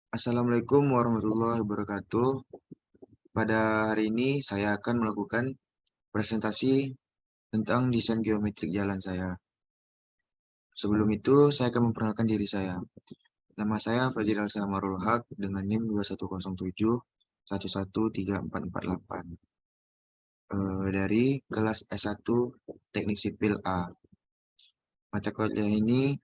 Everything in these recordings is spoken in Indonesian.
Assalamualaikum warahmatullahi wabarakatuh. Pada hari ini saya akan melakukan presentasi tentang desain geometrik jalan saya. Sebelum itu, saya akan memperkenalkan diri saya. Nama saya Fajril Samarul Haq dengan NIM 2107 113448 dari kelas S1 Teknik Sipil A. Mata kuliah ini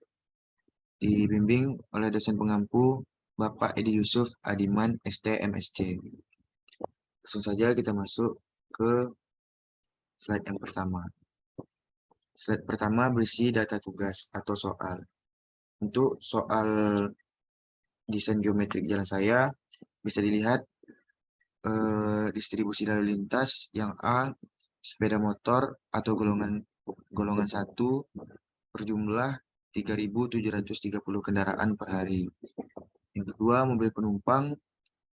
dibimbing oleh dosen pengampu Bapak Edi Yusuf Adiman ST MSc. Langsung saja kita masuk ke slide yang pertama. Slide pertama berisi data tugas atau soal. Untuk soal desain geometrik jalan saya, bisa dilihat distribusi lalu lintas yang A, sepeda motor atau golongan 1 berjumlah 3.730 kendaraan per hari. Yang kedua, mobil penumpang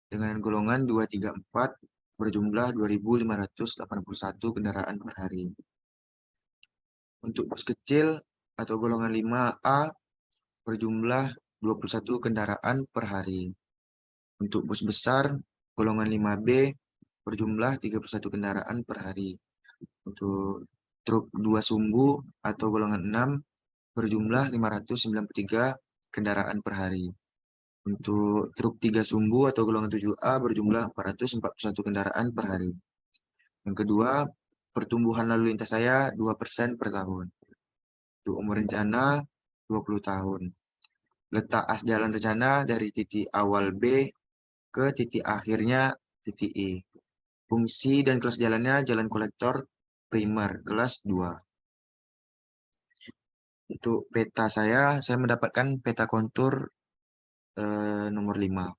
dengan golongan 2, 3, 4 berjumlah 2.581 kendaraan per hari. Untuk bus kecil atau golongan 5A berjumlah 21 kendaraan per hari. Untuk bus besar, golongan 5B berjumlah 31 kendaraan per hari. Untuk truk 2 sumbu atau golongan 6 berjumlah 593 kendaraan per hari. Untuk truk 3 sumbu atau golongan 7A berjumlah 441 kendaraan per hari. Yang kedua, pertumbuhan lalu lintas saya 2% per tahun. Untuk umur rencana 20 tahun. Letak as jalan rencana dari titik awal B ke titik akhirnya titik E. Fungsi dan kelas jalannya jalan kolektor primer kelas 2. Untuk peta saya mendapatkan peta kontur nomor 5.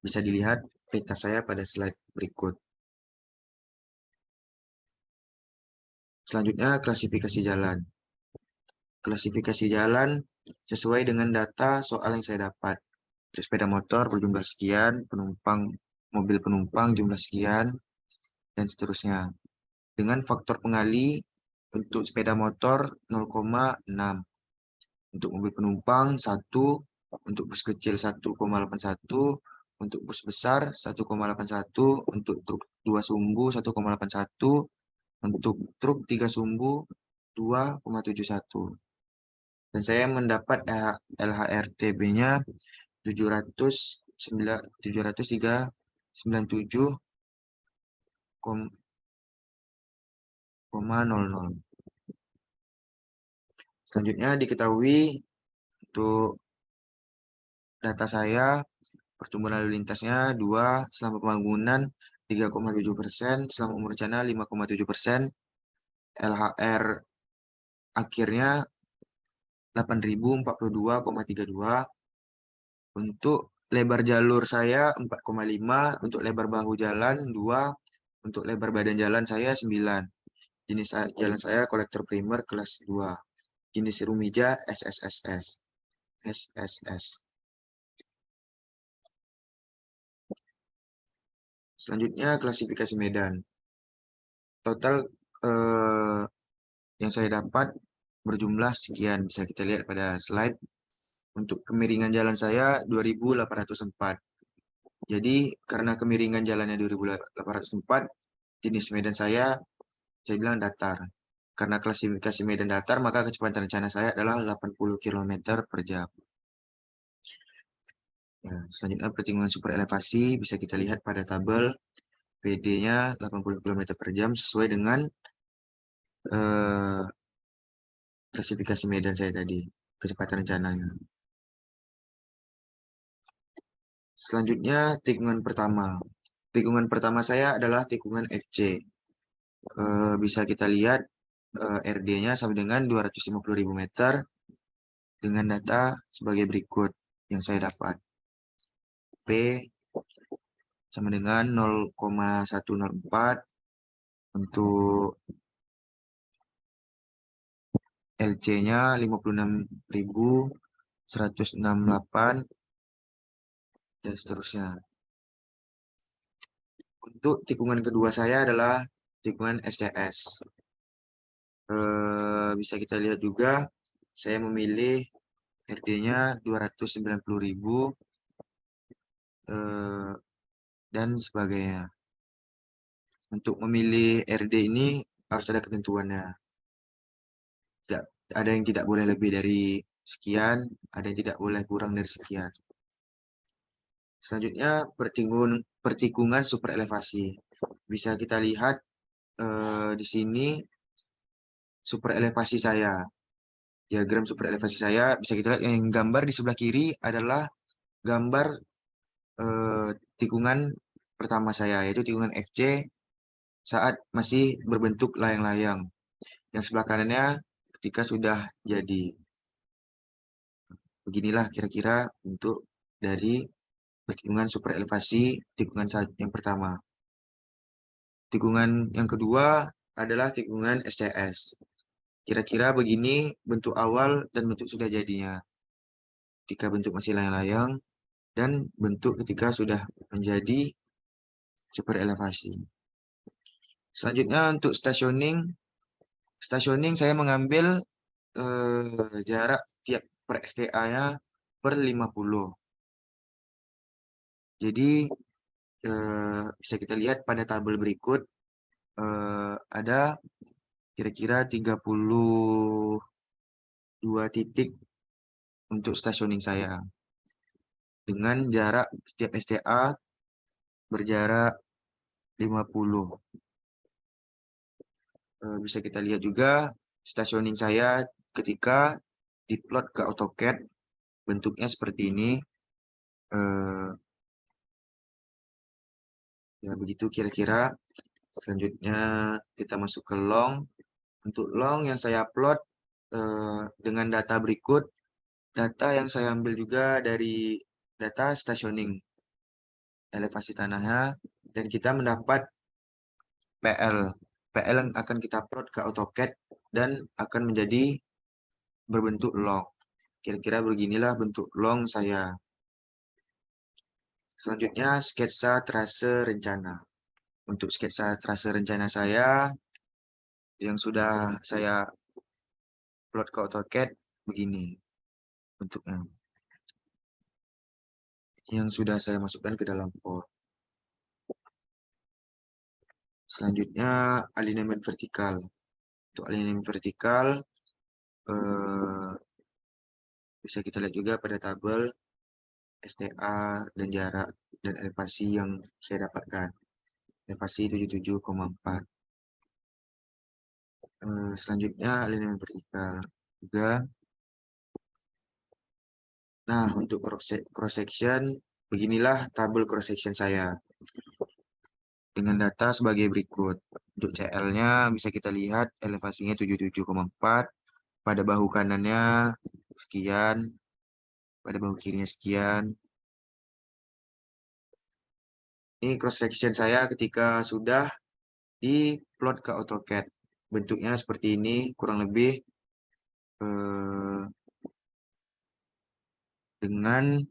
Bisa dilihat peta saya pada slide berikut. Selanjutnya klasifikasi jalan. Klasifikasi jalan sesuai dengan data soal yang saya dapat. Untuk sepeda motor berjumlah sekian, mobil penumpang jumlah sekian, dan seterusnya. Dengan faktor pengali untuk sepeda motor 0,6, untuk mobil penumpang 1, untuk bus kecil 1,81, untuk bus besar 1,81, untuk truk 2 sumbu 1,81, untuk truk 3 sumbu 2,71. Dan saya mendapat LHRTB-nya 737,00. Selanjutnya diketahui untuk data saya pertumbuhan lalu lintasnya 2 selama pembangunan 3,7%, selama umur rencana 5,7%, LHR akhirnya 8.042,32. Untuk lebar jalur saya 4,5, untuk lebar bahu jalan 2, untuk lebar badan jalan saya 9. Jenis jalan saya kolektor primer kelas 2. Jenis rumija SSSS. SSS. Selanjutnya klasifikasi medan. Total yang saya dapat berjumlah sekian. Bisa kita lihat pada slide. Untuk kemiringan jalan saya 2.804. Jadi karena kemiringan jalannya 2.804, jenis medan saya bilang datar. Karena klasifikasi medan datar, maka kecepatan rencana saya adalah 80 km per jam. Ya, selanjutnya pertimbangan super elevasi bisa kita lihat pada tabel. PD-nya 80 km per jam sesuai dengan klasifikasi medan saya tadi, kecepatan rencananya. Selanjutnya, tikungan pertama. Tikungan pertama saya adalah tikungan FC. Bisa kita lihat RD-nya sama dengan 250.000 meter dengan data sebagai berikut yang saya dapat. P sama dengan 0,104, untuk LC-nya 56.168, dan seterusnya. Untuk tikungan kedua saya adalah tikungan SCS. Bisa kita lihat juga, saya memilih RD-nya 290.000 dan sebagainya. Untuk memilih RD ini harus ada ketentuannya. Tidak, ada yang tidak boleh lebih dari sekian, ada yang tidak boleh kurang dari sekian. Selanjutnya pertikungan super elevasi. Bisa kita lihat di sini super elevasi saya. Diagram super elevasi saya bisa kita lihat yang gambar di sebelah kiri adalah gambar tikungan pertama saya, yaitu tikungan FC saat masih berbentuk layang-layang. Yang sebelah kanannya ketika sudah jadi. Beginilah kira-kira bentuk dari tikungan super elevasi tikungan yang pertama. Tikungan yang kedua adalah tikungan SCS. Kira-kira begini bentuk awal dan bentuk sudah jadinya. Ketika bentuk masih layang-layang dan bentuk ketika sudah menjadi super elevasi. Selanjutnya untuk stationing saya mengambil jarak tiap per STA-nya per 50. Jadi bisa kita lihat pada tabel berikut ada kira-kira 32 titik untuk stationing saya. Dengan jarak setiap STA berjarak 50. Bisa kita lihat juga stationing saya ketika diplot ke AutoCAD bentuknya seperti ini. Ya begitu kira-kira. Selanjutnya kita masuk ke long. Untuk long yang saya upload dengan data berikut, data yang saya ambil juga dari data stationing elevasi tanahnya, dan kita mendapat PL. PL yang akan kita upload ke AutoCAD dan akan menjadi berbentuk long. Kira-kira beginilah bentuk long saya. Selanjutnya sketsa trase rencana. Untuk sketsa trase rencana saya yang sudah saya upload ke AutoCAD begini bentuknya. Yang sudah saya masukkan ke dalam form. Selanjutnya alignment vertikal. Untuk alignment vertikal bisa kita lihat juga pada tabel STA dan jarak dan elevasi yang saya dapatkan. Elevasi 77,4. Selanjutnya alignment vertikal juga. Nah, untuk cross section beginilah tabel cross section saya dengan data sebagai berikut. Untuk CL-nya bisa kita lihat elevasinya 77,4, pada bahu kanannya sekian, pada bahu kirinya sekian. Ini cross section saya ketika sudah diplot ke AutoCAD. Bentuknya seperti ini, kurang lebih dengan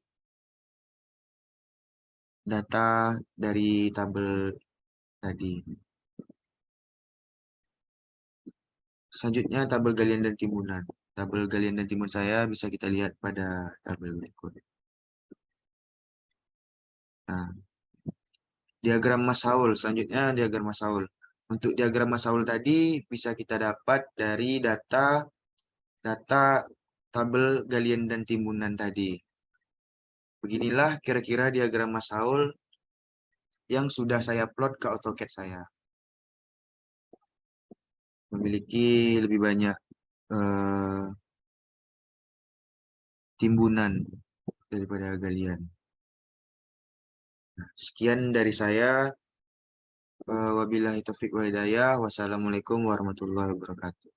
data dari tabel tadi. Selanjutnya tabel galian dan timbunan. Tabel galian dan timbun saya bisa kita lihat pada tabel berikut. Nah, diagram Masaul. Selanjutnya diagram Masaul. Untuk diagram Masaul tadi bisa kita dapat dari data tabel galian dan timbunan tadi. Beginilah kira-kira diagram Masaul yang sudah saya plot ke AutoCAD saya. Memiliki lebih banyak timbunan daripada galian. Nah, sekian dari saya. Wabillahi taufiq wal hidayah. Wassalamualaikum warahmatullahi wabarakatuh.